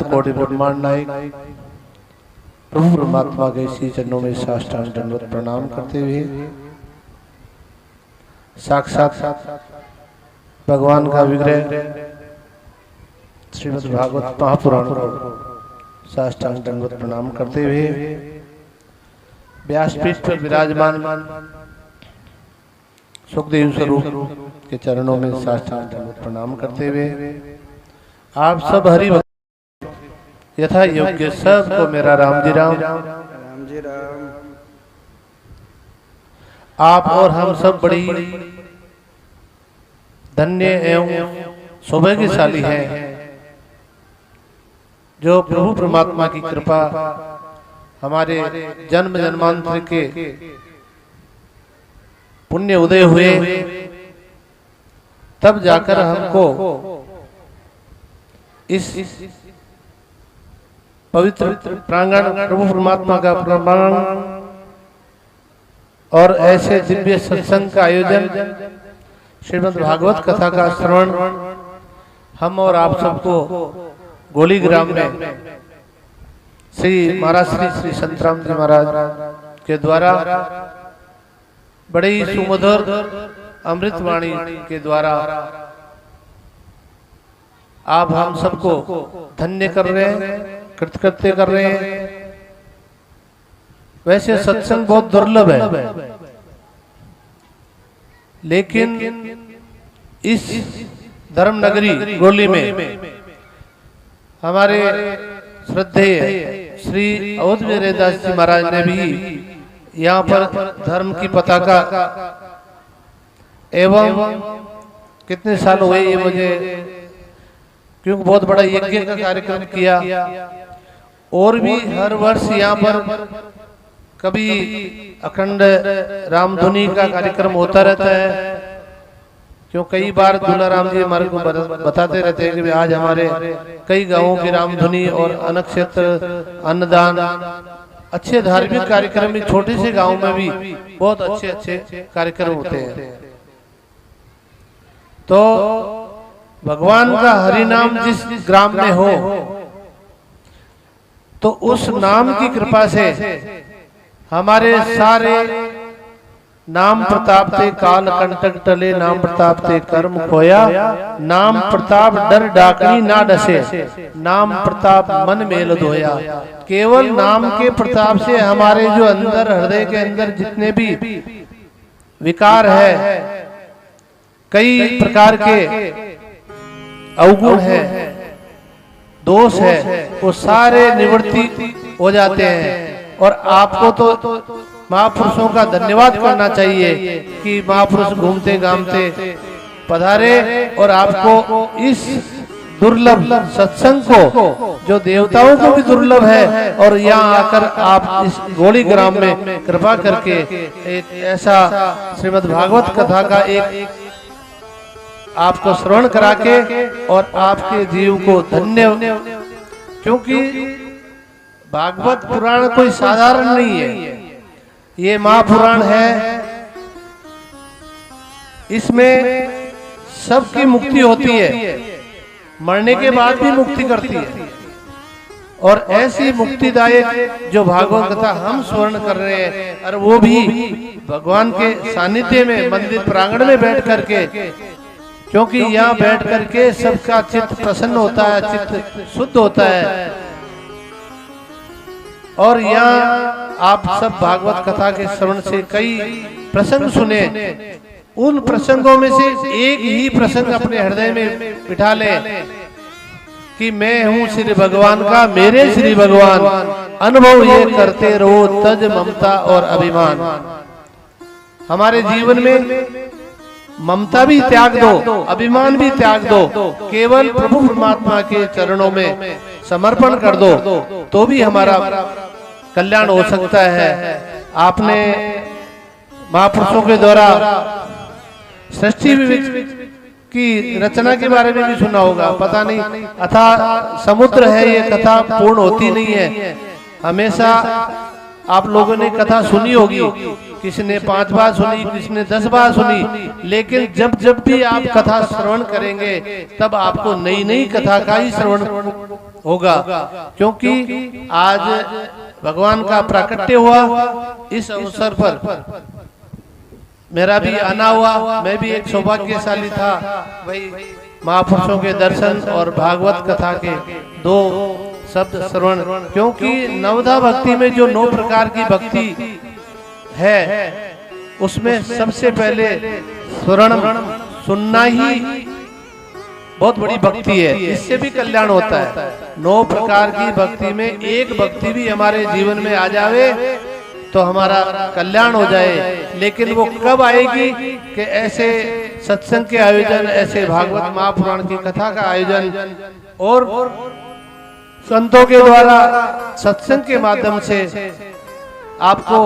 कोटि ब्रह्मांड नायक प्रभु परमात्मा के श्री चरणों में साष्टांग दंडवत प्रणाम करते हुए साक्षात भगवान का विग्रह श्रीमद् भागवत महापुराण को साष्टांग दंडवत प्रणाम करते हुए व्यासपीठ पर विराजमान सुखदेव स्वरूप के चरणों में साष्टांग दंडवत प्रणाम करते हुए आप सब हरि भक्त यथा योग्य सबको मेरा राम जी राम। आप और हम सब बड़ी धन्य एवं सौभाग्यशाली हैं जो प्रभु परमात्मा की कृपा हमारे जन्म जन्मांतर के पुण्य उदय हुए तब जाकर हमको इस पवित्र प्रांगण प्रभु परमात्मा का प्रांगण और ऐसे दिव्य सत्संग का आयोजन श्रीमद् भागवत कथा का श्रवण हम और आप सबको गोली ग्राम में श्री महाराज श्री संतराम जी महाराज के द्वारा बड़े ही सुमधुर अमृतवाणी के द्वारा आप हम सबको धन्य कर रहे हैं, कृतकृत्य कर रहे हैं। वैसे सत्संग बहुत दुर्लभ है, लेकिन इस धर्म नगरी गोली में हमारे श्रद्धेय श्री अवध वीरदास जी महाराज ने भी यहाँ पर धर्म की पताका एवं कितने साल हुए ये मुझे, क्योंकि बहुत बड़ा यज्ञ का कार्यक्रम किया और भी हर वर्ष यहाँ पर कभी अखंड रामधुनी का कार्यक्रम होता रहता है। क्यों कई बार दूल्हा राम जी हमारे को बताते रहते हैं कि आज हमारे कई गांवों की रामधुनी और अनक्षेत्र अन्नदान अच्छे धार्मिक कार्यक्रम भी छोटे से गांव में भी बहुत अच्छे अच्छे कार्यक्रम होते हैं। तो भगवान का हरि नाम जिस ग्राम में हो तो उस नाम की कृपा से हमारे सारे नाम प्रताप ते काल कंटक टले, नाम प्रताप ते कर्म खोया, नाम प्रताप डर डाकनी ना डसे, नाम प्रताप मन मेल धोया। केवल नाम के प्रताप से हमारे जो अंदर हृदय के अंदर जितने भी विकार है, कई प्रकार के अवगुण है, दोष है, वो सारे निवृत्ति हो जाते हैं। और आपको तो महापुरुषों का धन्यवाद करना चाहिए कि महापुरुष घूमते गामते पधारे और आपको इस दुर्लभ सत्संग को, जो देवताओं को भी दुर्लभ है, और यहाँ आकर आप इस गोली ग्राम में कृपा करके एक ऐसा श्रीमद् भागवत कथा का एक आपको श्रवण करा के और आपके जीव को धन्य, क्योंकि भागवत पुराण कोई साधारण नहीं है, ये महापुराण है। इसमें सबकी मुक्ति होती है, मरने के बाद भी मुक्ति करती है। और ऐसी मुक्तिदायक जो भागवत कथा हम स्मरण कर रहे हैं, और वो भी भगवान के सानिध्य में मंदिर प्रांगण में बैठ करके, क्योंकि यहाँ बैठ करके सबका चित्त प्रसन्न होता है, चित्त शुद्ध होता है। और यहाँ आप सब भागवत कथा के श्रवण से कई प्रसंग सुने, उन प्रसंगों में से एक ही प्रसंग अपने हृदय में बिठा लें कि मैं हूँ श्री भगवान का, मेरे श्री भगवान, अनुभव ये करते रहो तज ममता और अभिमान। हमारे जीवन में ममता भी त्याग दो, अभिमान भी त्याग दो, केवल प्रभु परमात्मा के चरणों में समर्पण कर दो तो भी हमारा कल्याण हो सकता है। आपने महापुरुषों के द्वारा सृष्टि की रचना के बारे में भी सुना होगा, पता नहीं अथा समुद्र है, ये कथा पूर्ण होती नहीं है। हमेशा आप लोगों ने कथा सुनी होगी, किसी ने 5 बार सुनी, किसी ने 10 बार सुनी, लेकिन जब जब भी आप कथा श्रवण करेंगे तब आपको नई नई कथा का ही श्रवण होगा, क्योंकि आज भगवान का प्राकट्य हुआ। इस अवसर पर मेरा भी आना हुआ, मैं भी एक सौभाग्यशाली था, वही महापुरुषों के दर्शन और भागवत कथा के 2 शब्द श्रवण, क्योंकि नवधा भक्ति में जो 9 प्रकार की भक्ति है उसमें सबसे पहले स्वर्ण सुनना ही बहुत बड़ी भक्ति है, इससे भी कल्याण होता है। 9 प्रकार की भक्ति में एक भक्ति भी हमारे जीवन में आ जावे तो हमारा कल्याण हो जाए। लेकिन वो कब आएगी कि ऐसे सत्संग के आयोजन, ऐसे भागवत महापुराण की कथा का आयोजन और संतों के द्वारा सत्संग के माध्यम से आपको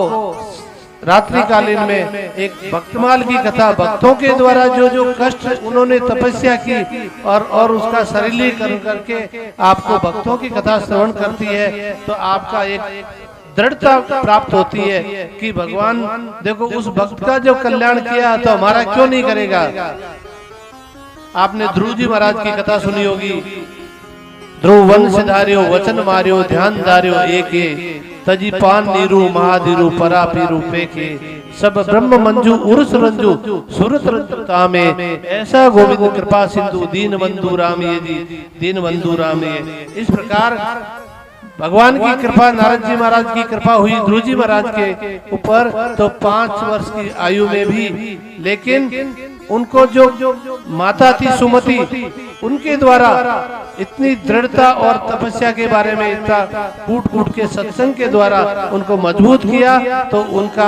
रात्रिकालीन में एक भक्तमाल की कथा, भक्तों के द्वारा जो जो कष्ट उन्होंने तपस्या की और उसका सरीलीकरण करके आपको भक्तों की कथा श्रवण करती है, तो आपका एक दृढ़ता प्राप्त होती है कि भगवान देखो उस भक्त का जो कल्याण किया तो हमारा क्यों नहीं करेगा। आपने ध्रुव जी महाराज की कथा सुनी होगी। ध्रुव वंश धार्यो वचन मार्यो ध्यान धार्यो एके, तजी पान नीरू महाधीरू परा पीरू पेके, सब ब्रह्म मंजू उर्स रंजू सुरत रंजता में, ऐसा गोविंद कृपा सिंधु दीन बंधु राम ये जी दीन बंधु राम ये। इस प्रकार भगवान की कृपा, नारद जी महाराज की कृपा हुई ध्रुव जी महाराज के ऊपर, तो 5 वर्ष की आयु में भी, लेकिन उनको जो माता थी सुमति, उनके द्वारा इतनी दृढ़ता और तपस्या के बारे में इतना कूट के सत्संग के द्वारा उनको मजबूत किया, तो उनका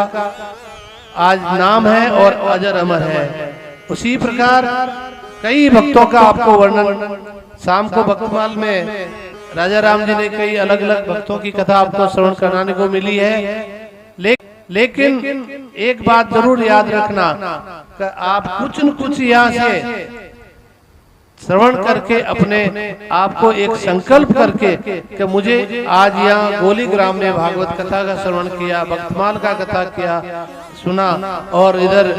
आज नाम है और अजर अमर है। उसी प्रकार कई भक्तों का आपको वर्णन शाम को भक्तमाल में राजा राम जी ने कई अलग अलग भक्तों की कथा आपको श्रवण कराने को मिली है। लेकिन एक बात जरूर याद रखना कि आप कुछ न कुछ यहाँ से श्रवण करके अपने आपको एक संकल्प करके कि मुझे आज यहाँ गोलीग्राम में भागवत कथा का श्रवण किया, भक्तमाल का कथा किया, सुना, और इधर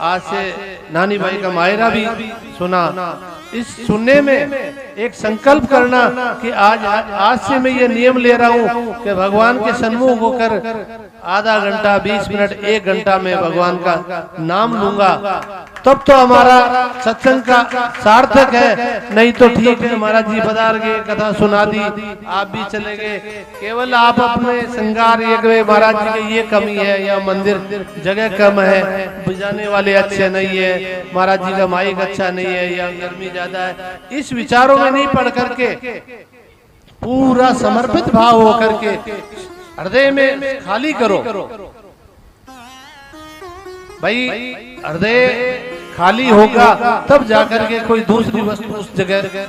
आज से नानी भाई का मायरा भी सुना। इस सुनने में एक संकल्प करना कि आज से मैं ये नियम ले रहा हूँ कि भगवान के सन्मुख होकर आधा घंटा 20 मिनट 1 घंटा में भगवान का नाम लूंगा, तब तो हमारा सत्संग का सार्थक है। नहीं तो ठीक है, महाराज जी पधार गए, कथा सुना दी, आप भी चले गए, केवल आप अपने श्रृंगार ये गए, महाराज जी की ये कमी है या मंदिर जगह कम है, बजाने वाले अच्छे नहीं है, महाराज जी का माइक अच्छा नहीं है या गर्मी ज्यादा है, इस विचारों में नहीं पढ़ करके पूरा समर्पित भाव होकर के हृदय में खाली करो। भाई हृदय खाली होगा तब जाकर के कोई दूसरी वस्तु उस जगह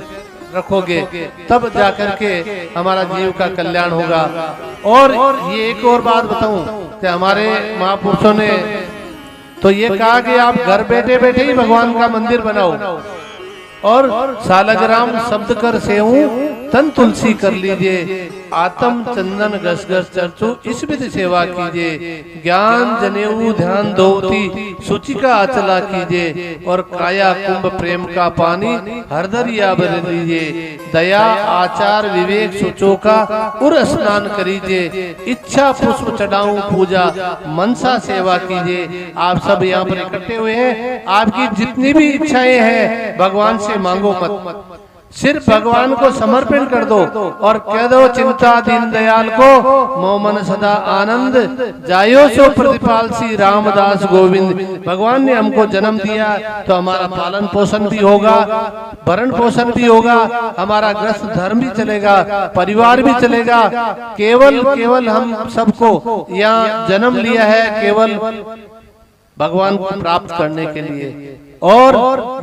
रखोगे, तब जाकर के हमारा जीव का कल्याण होगा। और ये एक और बात बताऊं कि हमारे महापुरुषों ने तो ये कहा कि आप घर बैठे बैठे ही भगवान का मंदिर बनाओ और सालग्राम शब्द कर सेऊ तन तुलसी कर लीजिए, आत्म चंदन घस घस चर्चो इस विधि सेवा कीजिए, ज्ञान जनेऊ ध्यान दोती सूची का अचला कीजिए, और काया कुंभ प्रेम का पानी हरदरिया भर लीजिए, दया आचार विवेक सोचो का उर स्नान करीजिए, इच्छा पुष्प चढ़ाऊं पूजा मनसा सेवा कीजिए। आप सब यहाँ पर इकट्ठे हुए हैं, आपकी जितनी भी इच्छाएं हैं भगवान से मांगो मत, सिर्फ भगवान को समर्पण कर दो और कह दो चिंता दीन दयाल को मोमन सदा आनंद जायो सो प्रतिपाल श्री रामदास गोविंद। भगवान ने हमको जन्म दिया तो हमारा पालन पोषण भी होगा, भरण पोषण भी होगा, हमारा ग्रस्त धर्म भी चलेगा, परिवार भी चलेगा। केवल हम सबको यहाँ जन्म लिया है केवल भगवान को प्राप्त करने के लिए, और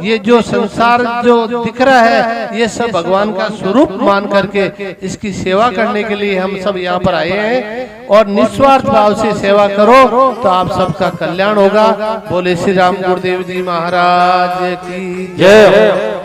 ये जो संसार जो दिख रहा है ये सब भगवान का स्वरूप मान करके इसकी सेवा करने के लिए हम सब यहाँ पर आए हैं। और निस्वार्थ भाव से सेवा करो तो आप सबका कल्याण होगा। बोले श्री राम गुरुदेव जी महाराज की जय।